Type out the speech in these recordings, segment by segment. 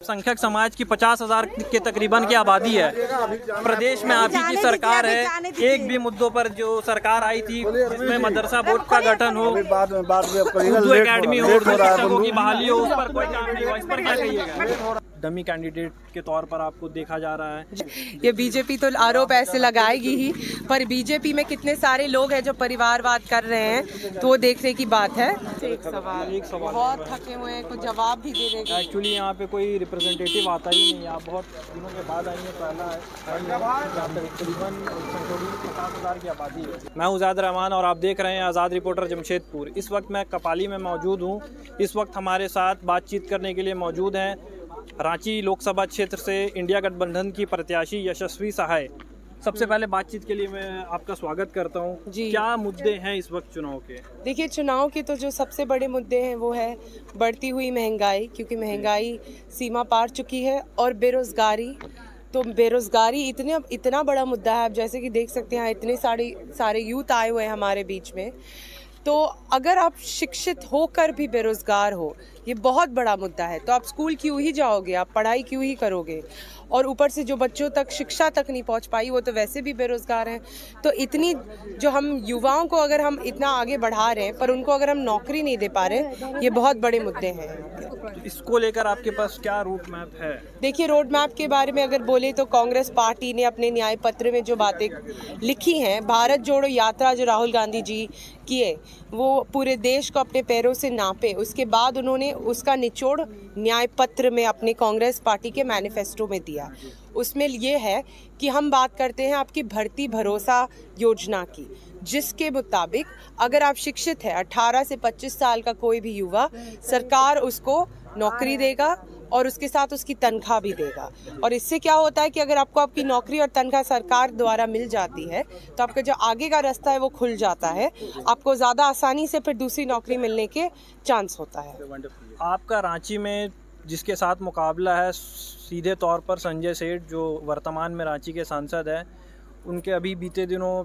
अल्पसंख्यक समाज की 50,000 के तकरीबन की आबादी है। प्रदेश में आप ही की सरकार है। एक भी मुद्दों पर जो सरकार आई थी जिसमें मदरसा बोर्ड का गठन हो, उर्दू एकेडमी हो, शिक्षकों की बहाली हो, उस पर कोई काम नहीं हुआ। इस पर क्या कहिएगा? डमी कैंडिडेट के तौर पर आपको देखा जा रहा है। ये बीजेपी तो आरोप ऐसे लगाएगी ही, पर बीजेपी में कितने सारे लोग हैं जो परिवारवाद कर रहे हैं, तो वो देखने की बात है। एक सवाल बहुत थके हुए हैं, कुछ जवाब भी दे देंगे। एक्चुअली यहाँ पे कोई रिप्रेजेंटेटिव आता ही नहीं। आप बहुत दिनों के बाद आई हैं, पहला तकरीबन 50,000 की आबादी है। मैं उजाद रहमान और आप देख रहे हैं आज़ाद रिपोर्टर जमशेदपुर। इस वक्त मैं कपाली में मौजूद हूँ। इस वक्त हमारे साथ बातचीत करने के लिए मौजूद हैं रांची लोकसभा क्षेत्र से इंडिया गठबंधन की प्रत्याशी यशस्वी सहाय। सबसे पहले बातचीत के लिए मैं आपका स्वागत करता हूं। क्या मुद्दे हैं इस वक्त चुनाव के? देखिए, चुनाव के तो जो सबसे बड़े मुद्दे हैं वो है बढ़ती हुई महंगाई, क्योंकि महंगाई सीमा पार चुकी है, और बेरोजगारी। तो बेरोजगारी इतना बड़ा मुद्दा है। आप जैसे कि देख सकते हैं इतने सारे यूथ आए हुए हैं हमारे बीच में। तो अगर आप शिक्षित होकर भी बेरोजगार हो, ये बहुत बड़ा मुद्दा है। तो आप स्कूल क्यों ही जाओगे, आप पढ़ाई क्यों ही करोगे? और ऊपर से जो बच्चों तक शिक्षा तक नहीं पहुंच पाई, वो तो वैसे भी बेरोजगार हैं। तो इतनी जो हम युवाओं को अगर हम इतना आगे बढ़ा रहे हैं, पर उनको अगर हम नौकरी नहीं दे पा रहे, ये बहुत बड़े मुद्दे हैं। इसको लेकर आपके पास क्या रूट मैप है? देखिए, रोड मैप के बारे में अगर बोले तो कांग्रेस पार्टी ने अपने न्याय पत्र में जो बातें लिखी हैं, भारत जोड़ो यात्रा जो राहुल गांधी जी किए, वो पूरे देश को अपने पैरों से नापे। उसके बाद उन्होंने उसका निचोड़ न्याय पत्र में अपने कांग्रेस पार्टी के मैनिफेस्टो में दिया। उसमें ये है कि हम बात करते हैं आपकी भर्ती भरोसा योजना की, जिसके मुताबिक अगर आप शिक्षित है, 18 से 25 साल का कोई भी युवा, सरकार उसको नौकरी देगा और उसके साथ उसकी तनख्वाह भी देगा। और इससे क्या होता है कि अगर आपको आपकी नौकरी और तनख्वाह सरकार द्वारा मिल जाती है, तो आपका जो आगे का रास्ता है वो खुल जाता है। आपको ज़्यादा आसानी से फिर दूसरी नौकरी मिलने के चांस होता है। आपका रांची में जिसके साथ मुकाबला है, सीधे तौर पर संजय सेठ जो वर्तमान में रांची के सांसद हैं, उनके अभी बीते दिनों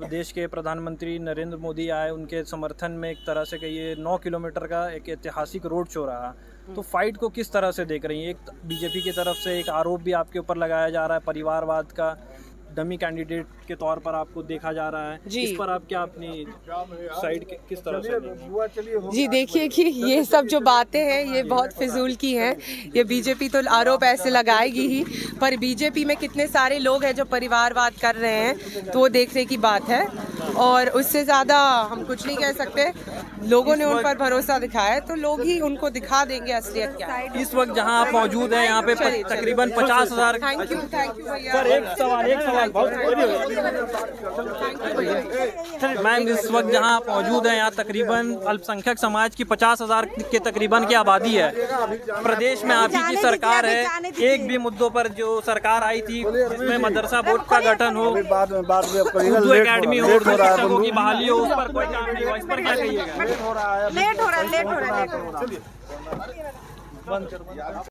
देश के प्रधानमंत्री नरेंद्र मोदी आए, उनके समर्थन में एक तरह से कहिए 9 किलोमीटर का एक ऐतिहासिक रोड शो रहा। तो फाइट को किस तरह से देख रही हैं? एक बीजेपी की तरफ से एक आरोप भी आपके ऊपर लगाया जा रहा है परिवारवाद का, डमी कैंडिडेट के तौर पर आपको देखा जा रहा है। इस पर आप क्या अपनी साइड किस तरह से? जी देखिए कि ये सब जो बातें हैं ये बहुत फिजूल की हैं। ये बीजेपी तो आरोप ऐसे लगाएगी ही, पर बीजेपी में कितने सारे लोग हैं जो परिवारवाद कर रहे हैं, तो वो देखने की बात है। और उससे ज़्यादा हम कुछ नहीं कह सकते। लोगों ने उन पर भरोसा दिखाया है, तो लोग ही उनको दिखा देंगे असलियत क्या है। इस वक्त जहां आप मौजूद हैं, यहाँ पे तकरीबन 50,000। थैंक यू भैया। सर एक सवाल मैम, इस वक्त जहां आप मौजूद हैं, यहाँ तकरीबन अल्पसंख्यक समाज की 50,000 के तकरीबन की आबादी है। प्रदेश में आप ही की सरकार है। एक भी मुद्दों पर जो सरकार आई थी जिसमें मदरसा बोर्ड का गठन हो, उर्दू एकेडमी हो, शिक्षकों की बहाली हो, उस पर कोई काम नहीं हुआ। इस पर क्या कहिएगा? लेट हो रहा है।